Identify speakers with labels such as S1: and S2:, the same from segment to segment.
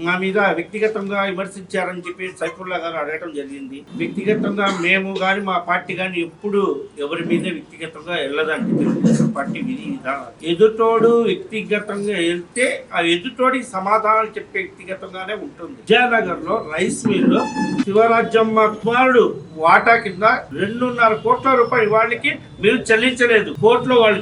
S1: మా మీద వ్యక్తిగతంగా విమర్శించారని చెప్పి సైఫుల్లా గారు అడగటం జరిగింది. వ్యక్తిగతంగా మేము కానీ మా పార్టీ కానీ ఎప్పుడు ఎవరి మీద వ్యక్తిగతంగా వెళ్ళదండి. తెలుగుదేశం పార్టీ విధి విధానం ఎదుటోడు వ్యక్తిగతంగా వెళ్తే ఆ ఎదుటోడికి సమాధానాలు చెప్పే వ్యక్తిగతంగానే ఉంటుంది. విజయనగర్ లో రైస్ మిల్ శివరాజ్యమ్మ కుమారుడు వాటా కింద 2.5 కోట్ల రూపాయలు వాళ్ళకి మీరు చెల్లించలేదు. కోర్టులో వాళ్ళు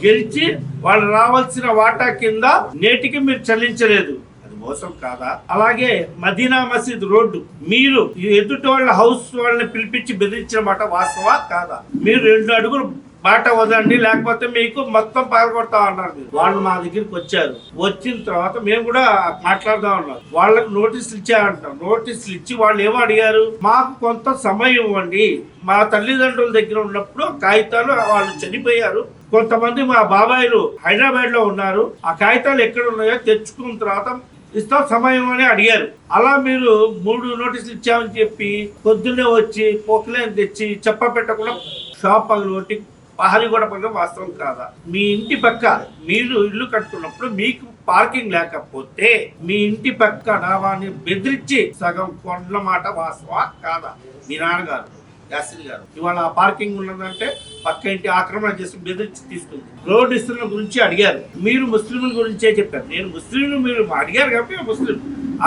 S1: గెలిచి వాళ్ళు రావాల్సిన వాటా కింద నేటికి మీరు చెల్లించలేదు. అది మోసం కాదా? అలాగే మదీనా మసీద్ రోడ్డు మీరు ఎదుటి వాళ్ళ హౌస్ వాళ్ళని పిలిపించి బెదిరించిన మాట వాస్తవా కాదా? మీరు 2 అడుగులు బాట వదండి లేకపోతే మీకు మొత్తం పగలగొడతా అన్నారు. మీరు వాళ్ళు మా దగ్గరికి వచ్చారు. వచ్చిన తర్వాత మేము కూడా మాట్లాడదాం అన్నారు. వాళ్ళకి నోటీసులు ఇచ్చారంటాం. నోటీసులు ఇచ్చి వాళ్ళు ఏమో అడిగారు, మాకు కొంత సమయం ఇవ్వండి. మా తల్లిదండ్రుల దగ్గర ఉన్నప్పుడు కాగితాలు వాళ్ళు చనిపోయారు. కొంతమంది మా బాబాయిలు హైదరాబాద్ లో ఉన్నారు. ఆ కాగితాలు ఎక్కడ ఉన్నాయో తెచ్చుకున్న తర్వాత ఇస్తాం సమయం అని అడిగారు. అలా మీరు 3 నోటీసులు ఇచ్చామని చెప్పి పొద్దున్నే వచ్చి పొక్కలేని తెచ్చి చెప్ప పెట్టకుండా షాప్ పగలగొట్టి పహారీ కూడా పగలడం వాస్తవం కాదా? మీ ఇంటి పక్క మీరు ఇల్లు కట్టుకున్నప్పుడు మీకు పార్కింగ్ లేకపోతే మీ ఇంటి పక్క డాబాని బెదిరించి సగం కొండల మాట వాస్తవా కాదా? మీ నాన్నగారు యాసిన్ గారు ఇవాళ ఆ పార్కింగ్ ఉన్నదంటే పక్క ఇంటి ఆక్రమణ చేసి బెదిరించి తీసుకుంది. రోడ్డు ఇస్తున్న గురించి అడిగారు. మీరు ముస్లింల గురించే చెప్పారు. నేను ముస్లింలు మీరు అడిగారు కాబట్టి ముస్లిం.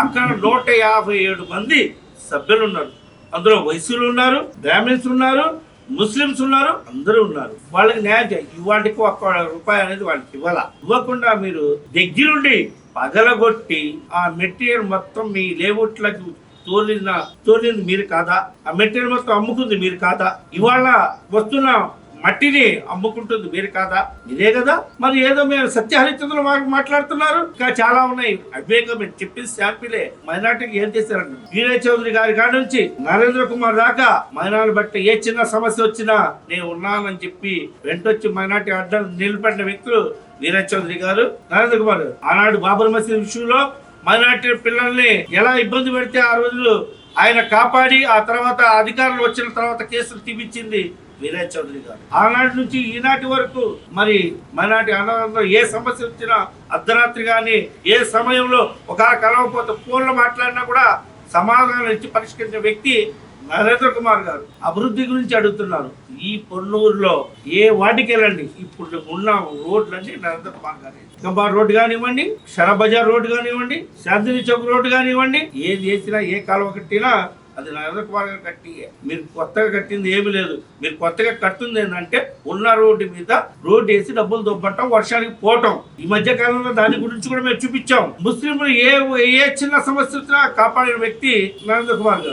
S1: అక్కడ 157 మంది సభ్యులు ఉన్నారు. అందులో వయసులు ఉన్నారు, బ్రాహ్మిన్స్ ఉన్నారు, ముస్లిమ్స్ ఉన్నారు, అందరూ ఉన్నారు. వాళ్ళకి న్యాయం ఇవాటికి ₹1 అనేది వాళ్ళకి ఇవ్వకుండా మీరు దగ్గరుండి పగలగొట్టి ఆ మెటీరియల్ మొత్తం మీ లేఅవుట్లకు తోలింది మీరు కాదా? ఆ మెటీరియల్ మొత్తం అమ్ముకుంది మీరు కాదా? ఇవాళ వస్తున్న మట్టిని అమ్ముకుంటుంది మీరు కాదా? ఇదే కదా. మరి ఏదో మీరు సత్యహరిచంద్ర మాట్లాడుతున్నారు. ఇంకా చాలా ఉన్నాయి. అవివేకం మీరు చెప్పిన శాంపిలే. మైనార్టీకి ఏం చేశారంట. వీరయ్య చౌదరి గారి కాడ నుంచి నరేంద్ర కుమార్ దాకా మైనార్టీ బట్టి ఏ చిన్న సమస్య వచ్చినా నేను ఉన్నానని చెప్పి వెంటొచ్చి మైనార్టీ అడ్డం నిలబడిన వ్యక్తులు వీరయ్య చౌదరి గారు, నరేంద్ర కుమార్. ఆనాడు బాబర్ మసీద్ విషయంలో మైనార్టీ పిల్లల్ని ఎలా ఇబ్బంది పెడితే ఆ రోజులు ఆయన కాపాడి ఆ తర్వాత అధికారులు వచ్చిన తర్వాత కేసులు తీపించింది వీరయ్య చౌదరి గారు. ఆనాటి నుంచి ఈనాటి వరకు మరి మైనార్టీ అన్నదంలో ఏ సమస్య వచ్చినా అర్ధరాత్రి కానీ ఏ సమయంలో ఒక కలవకపోతే ఫోన్లో మాట్లాడినా కూడా సమాధానం ఇచ్చి పరిష్కరించిన వ్యక్తి నరేంద్ర కుమార్ గారు. అభివృద్ధి గురించి అడుగుతున్నారు. ఈ పొన్నూరులో ఏ వాటికి వెళ్ళండి ఇప్పుడు ఉన్న రోడ్లన్నీ నరేంద్ర కుమార్ గారు. కంబార్ రోడ్డు కానివ్వండి, షరా బజార్ రోడ్డు కానివ్వండి, శాంతిని చౌక్ రోడ్డు కానివ్వండి, ఏది చేసినా ఏ కాలువ కట్టినా అది నరేంద్ర కుమార్ గారు కట్టి. మీరు కొత్తగా కట్టింది ఏమి లేదు. మీరు కొత్తగా కట్టింది ఏంటంటే ఉన్న రోడ్డు మీద రోడ్డు వేసి డబ్బులు దొబ్బటం, వర్షానికి పోవటం. ఈ మధ్య కాలంలో దాని గురించి కూడా మేము చూపించాం. ముస్లింలు ఏ చిన్న సమస్య వచ్చినా కాపాడిన వ్యక్తి నరేంద్ర కుమార్ గారు.